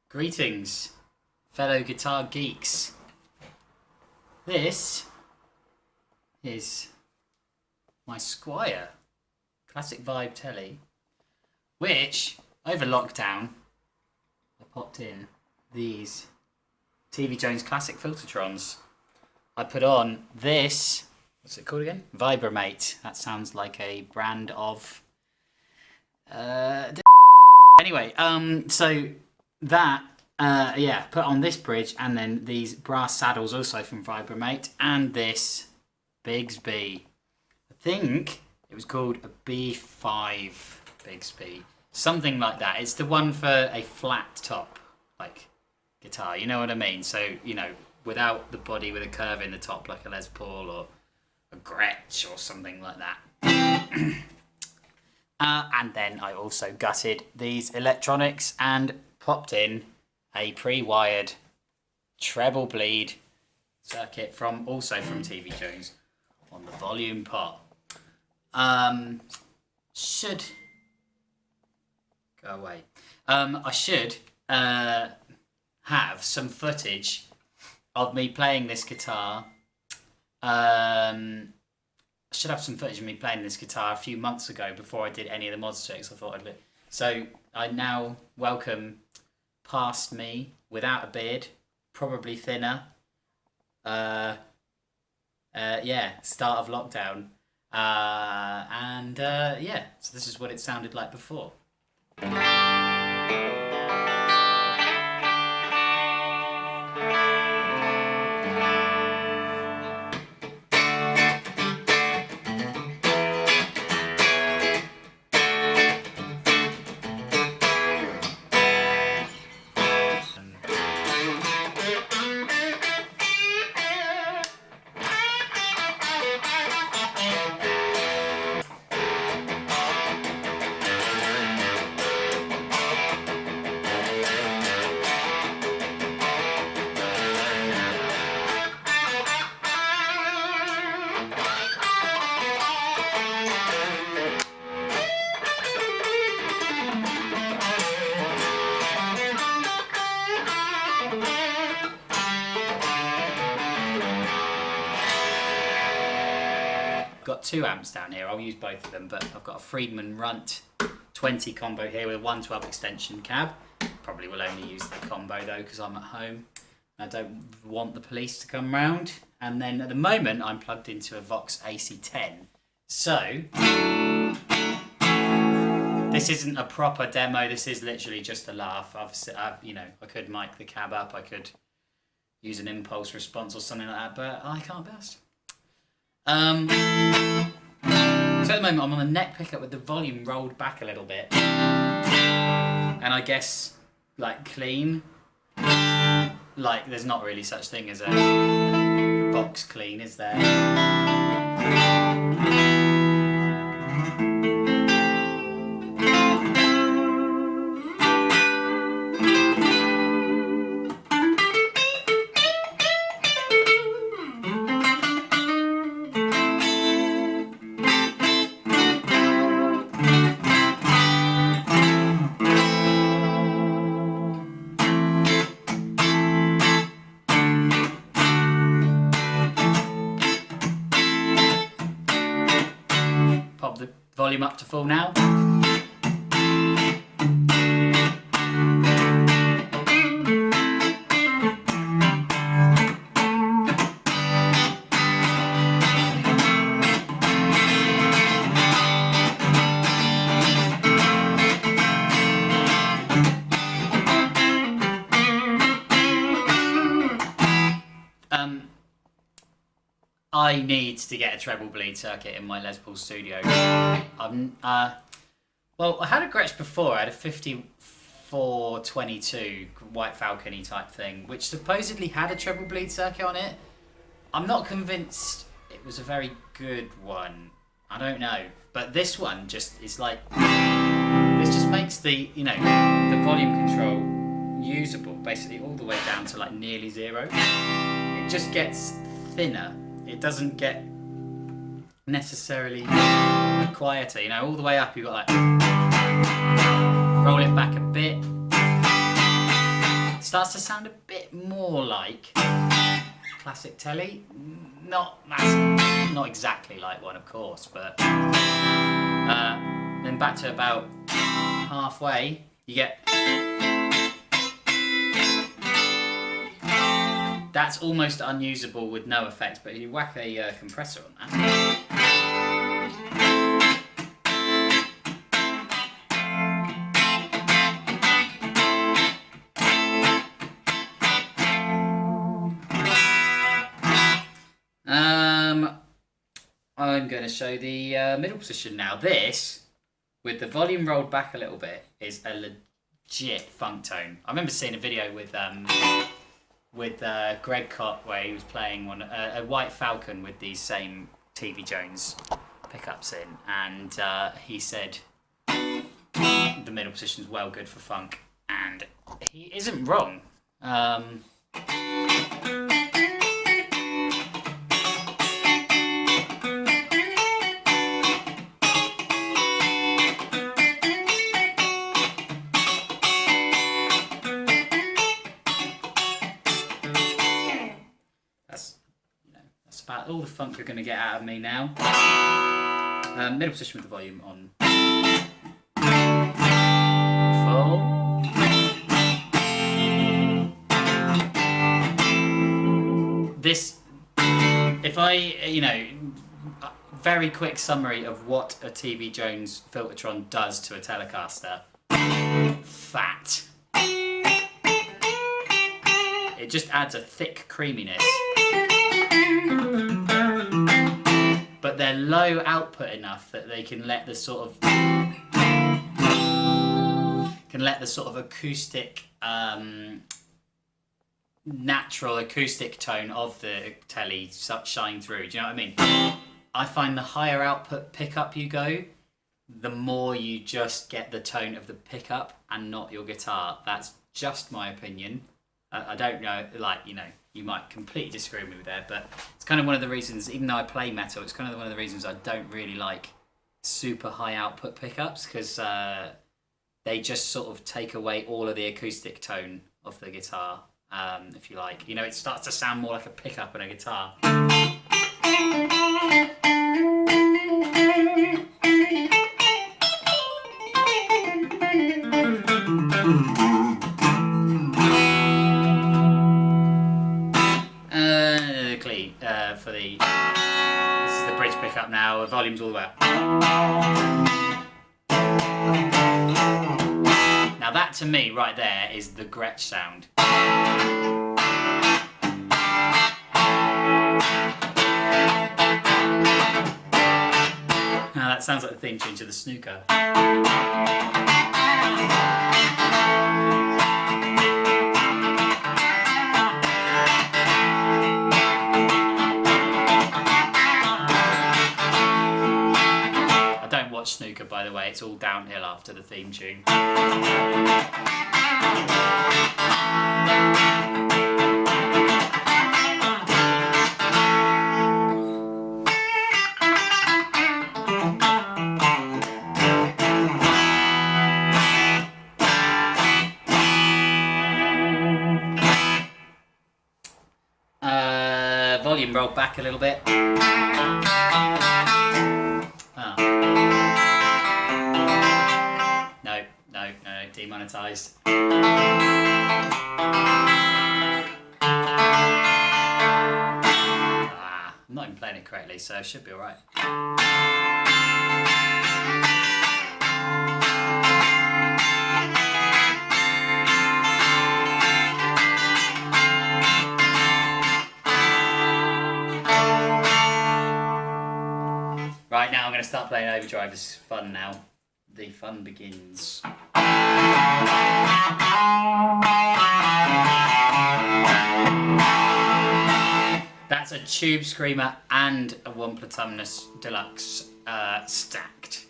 Greetings, fellow guitar geeks. This is my Squire Classic Vibe Telly, which over lockdown I popped in these TV Jones Classic Filtertrons. I put on this, what's it called again? Vibramate. That sounds like a brand of anyway, so that put on this bridge, and then these brass saddles also from Vibramate, and this Bigsby. I think it was called a B5 Bigsby, something like that. It's the one for a flat top like guitar, you know what I mean? So, you know, without the body with a curve in the top like a Les Paul or a Gretsch or something like that. And then I also gutted these electronics and popped in a pre-wired treble bleed circuit from TV Jones on the volume pot. Should go away. I should have some footage of me playing this guitar. I should have some footage of me playing this guitar a few months ago before I did any of the mods tricks. I thought I'd look. So I now welcome past me without a beard, probably thinner. Start of lockdown. So this is what it sounded like before. Got two amps down here. I'll use both of them, but I've got a Friedman Runt 20 combo here with a 112 extension cab. Probably will only use the combo though because I'm at home. I don't want the police to come round. And then at the moment I'm plugged into a Vox AC10. So this isn't a proper demo. This is literally just a laugh. I could mic the cab up. I could use an impulse response or something like that, but I can't be asked. So at the moment I'm on the neck pickup with the volume rolled back a little bit, and I guess like clean, like there's not really such thing as a Vox clean, is there? Pop the volume up to full now. I need to get a treble bleed circuit in my Les Paul studio. I had a Gretsch before. I had a 5422 White Falcon-y type thing, which supposedly had a treble bleed circuit on it. I'm not convinced it was a very good one. I don't know, but this one just is like, this just makes the the volume control usable, basically all the way down to like nearly zero. It just gets thinner. It doesn't get necessarily quieter, all the way up you've got like, roll it back a bit, starts to sound a bit more like classic telly. Not exactly like one, of course, but then back to about halfway, you get. That's almost unusable with no effects, but you whack a compressor on that. I'm going to show the middle position now. This, with the volume rolled back a little bit, is a legit funk tone. I remember seeing a video with Greg Cott where he was playing a White Falcon with these same TV Jones pickups in, and he said the middle position is well good for funk, and he isn't wrong. That's about all the funk you're going to get out of me now. Middle position with the volume on full. This, if I, very quick summary of what a TV Jones Filtertron does to a Telecaster. Fat. It just adds a thick creaminess. But they're low output enough that they can let the sort of acoustic, natural acoustic tone of the telly shine through. Do you know what I mean? I find the higher output pickup you go, the more you just get the tone of the pickup and not your guitar. That's just my opinion. I don't know, you might completely disagree with me there, but it's kind of one of the reasons, even though I play metal, it's kind of one of the reasons I don't really like super high output pickups, because they just sort of take away all of the acoustic tone of the guitar, if you like. It starts to sound more like a pickup and a guitar. This is the bridge pickup now, the volume's all the way up. Now that to me right there is the Gretsch sound. Now that sounds like the theme tune to the snooker. Snooker, by the way, it's all downhill after the theme tune. Volume rolled back a little bit. Demonetized. I'm not even playing it correctly, so it should be alright. Right, now I'm going to start playing Overdrive. This is fun now. The fun begins. That's a Tube Screamer and a One Platinus Deluxe stacked.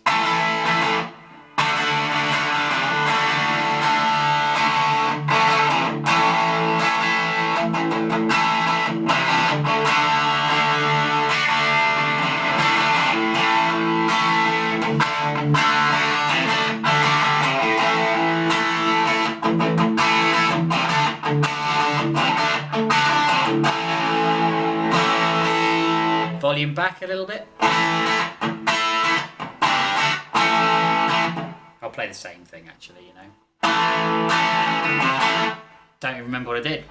volume back a little bit. I'll play the same thing actually, you know. Don't even remember what I did.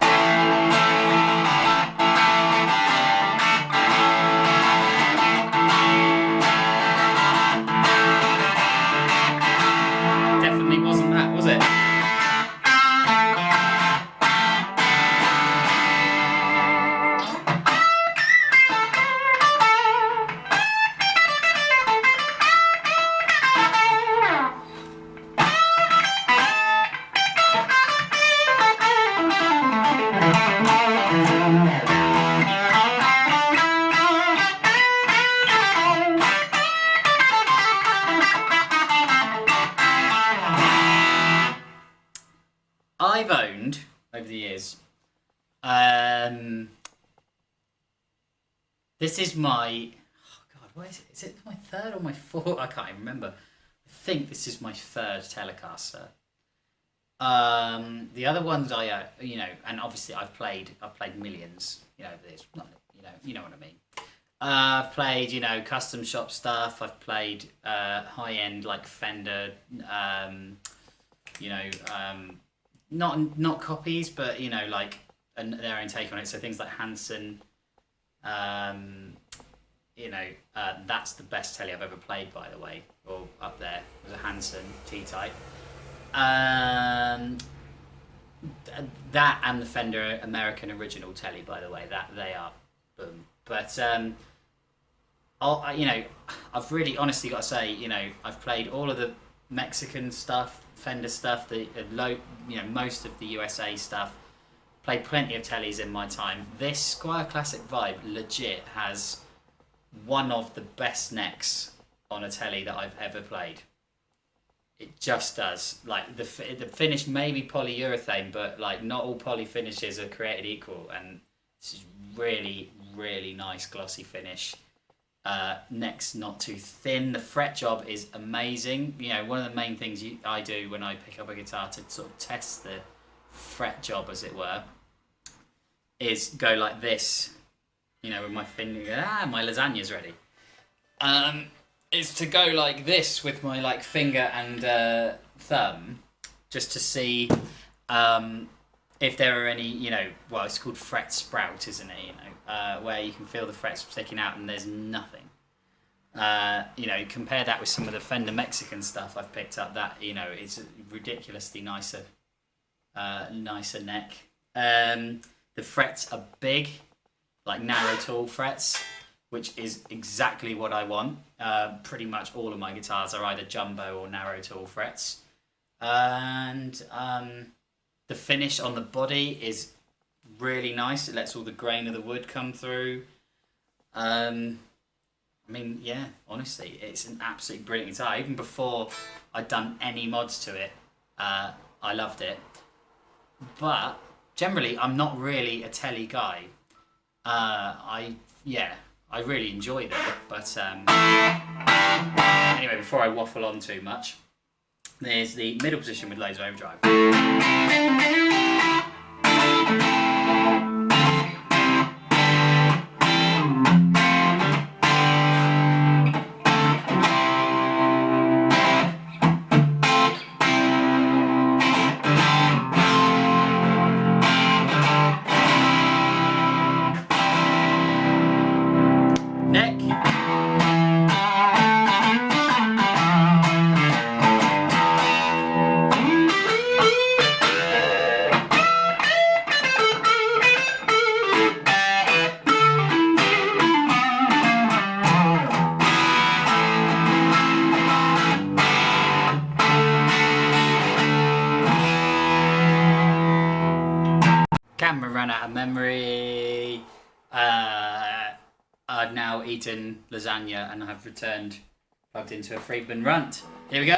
Definitely wasn't that, was it? I've owned over the years. This is my. Oh God, what is it? Is it my third or my fourth? I can't even remember. I think this is my third Telecaster. The other ones you know, and obviously I've played millions. You know, there's not, you know what I mean. I've played, you know, custom shop stuff. I've played high end like Fender. You know. Not copies, but you know, like their own take on it. So things like Hanson, you know, that's the best telly I've ever played, by the way, or up there was a Hanson T-Type. That and the Fender American Original telly, by the way, that they are boom. But you know, I've really honestly got to say, you know, I've played all of the Mexican stuff, Fender stuff, the you know, most of the USA stuff. Played plenty of tellies in my time. This Squier Classic Vibe legit has one of the best necks on a telly that I've ever played. It just does. Like the finish may be polyurethane, but like not all poly finishes are created equal, and this is really, really nice glossy finish. Neck's not too thin. The fret job is amazing. You know, one of the main things I do when I pick up a guitar to sort of test the fret job, as it were, is go like this. You know, with my finger. My lasagna's ready. Is to go like this with my like finger and thumb, just to see if there are any, you know, well, it's called fret sprout, isn't it? You know, where you can feel the frets sticking out and there's nothing. You know, compare that with some of the Fender Mexican stuff I've picked up. That, you know, it's ridiculously nicer neck. The frets are big, like narrow tall frets, which is exactly what I want. Pretty much all of my guitars are either jumbo or narrow tall frets, and the finish on the body is really nice. It lets all the grain of the wood come through. I mean, yeah, honestly, it's an absolutely brilliant guitar. Even before I'd done any mods to it, I loved it. But generally, I'm not really a telly guy. I really enjoy them. But anyway, before I waffle on too much, there's the middle position with loads of overdrive. Camera ran out of memory. I've now eaten lasagna and I've returned plugged into a Friedman runt. Here we go.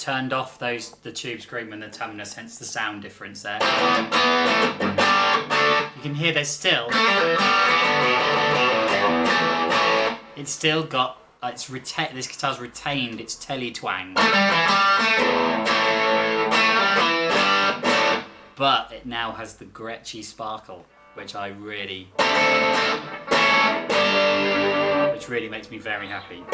turned off the tube scream and the terminus, hence the sound difference there. You can hear there's still... It's still got... this guitar's retained its telly twang. But it now has the Gretschy sparkle, which really makes me very happy.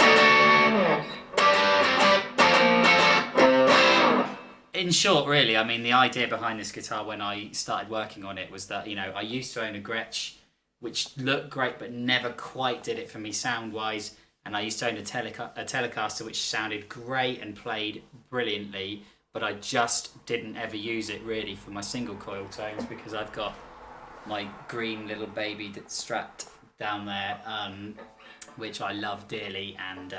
In short, really, I mean, the idea behind this guitar when I started working on it was that, you know, I used to own a Gretsch, which looked great but never quite did it for me sound-wise, and I used to own a Telecaster which sounded great and played brilliantly, but I just didn't ever use it really for my single coil tones because I've got my green little baby that's strapped down there, which I love dearly, and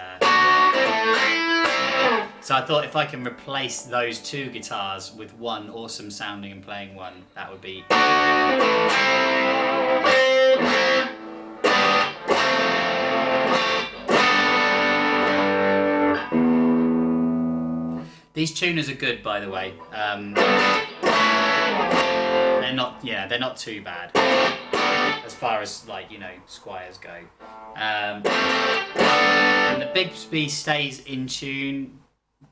so I thought if I can replace those two guitars with one awesome sounding and playing one, that would be... These tuners are good, by the way. They're not too bad as far as, like, you know, Squiers go. And the Bigsby stays in tune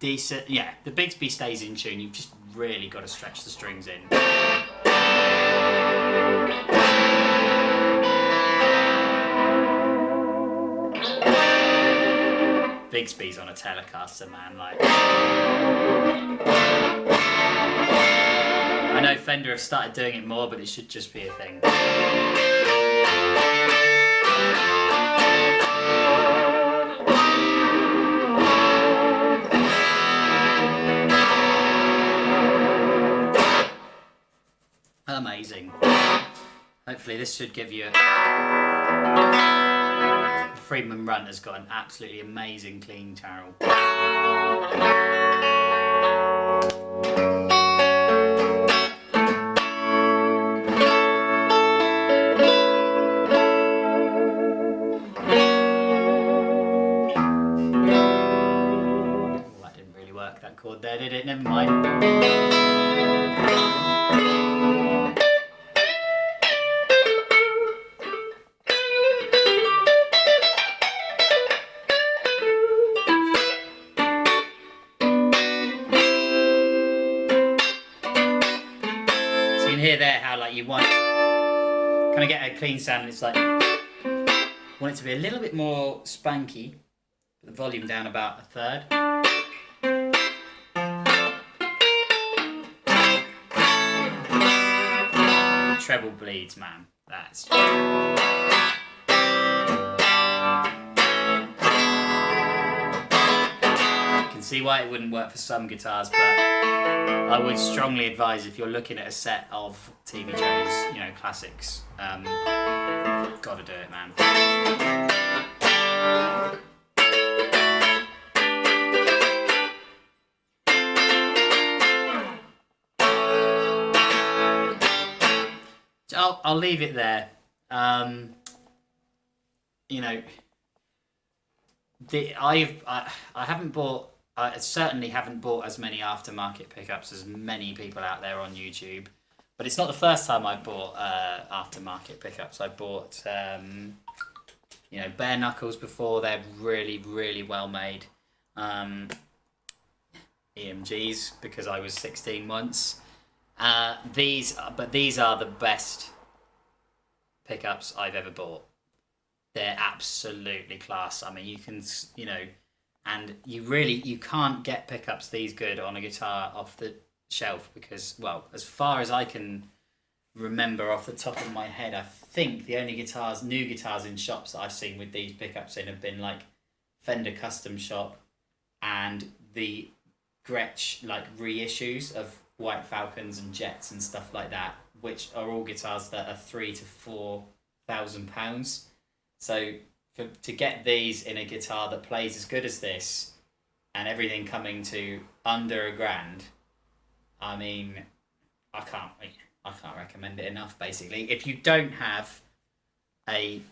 decent. Yeah, the Bigsby stays in tune. You've just really got to stretch the strings in. Bigsby's on a Telecaster, man. Like, I know Fender have started doing it more, but it should just be a thing. Amazing. Hopefully this should give you a... Friedman Runt has got an absolutely amazing clean channel. That didn't really work, that chord there, did it? Never mind. Hear there how, like, you want kind of get a clean sound, and it's like want it to be a little bit more spanky, put the volume down about a third. Treble bleeds, man. That's... See why it wouldn't work for some guitars, but I would strongly advise if you're looking at a set of TV Jones, you know, classics, gotta do it, man. I'll leave it there. You know, I haven't bought. I certainly haven't bought as many aftermarket pickups as many people out there on YouTube, but it's not the first time I bought aftermarket pickups. I bought, you know, bare knuckles before. They're really, really well made. EMGs because I was 16 once. These are the best pickups I've ever bought. They're absolutely class. I mean, you can, you know. And you can't get pickups these good on a guitar off the shelf because, well, as far as I can remember off the top of my head, I think the only new guitars in shops that I've seen with these pickups in have been like Fender Custom Shop and the Gretsch like reissues of White Falcons and Jets and stuff like that, which are all guitars that are £3,000 to £4,000. So to get these in a guitar that plays as good as this and everything coming to under £1,000, I mean, I can't recommend it enough, basically. If you don't have a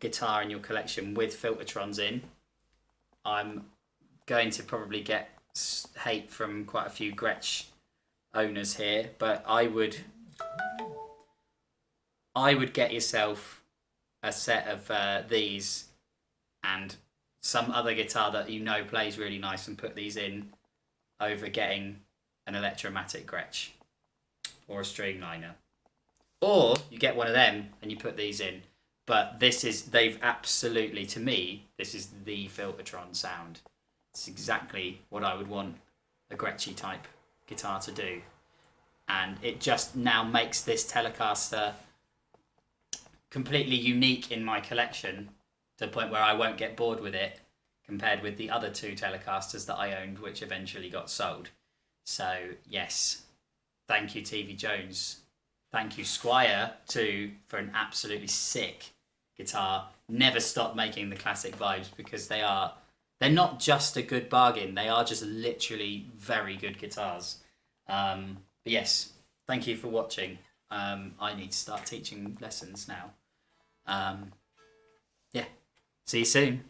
guitar in your collection with Filtertrons in, I'm going to probably get hate from quite a few Gretsch owners here, but I would get yourself a set of these and some other guitar that you know plays really nice and put these in over getting an Electromatic Gretsch or a Streamliner. Or you get one of them and you put these in. But they've absolutely, to me, this is the Filtertron sound. It's exactly what I would want a Gretschy type guitar to do. And it just now makes this Telecaster completely unique in my collection to the point where I won't get bored with it compared with the other two Telecasters that I owned, which eventually got sold. So, yes, thank you, TV Jones. Thank you, Squire, too, for an absolutely sick guitar. Never stop making the classic vibes because they're not just a good bargain. They are just literally very good guitars. But yes, thank you for watching. I need to start teaching lessons now. Yeah, see you soon.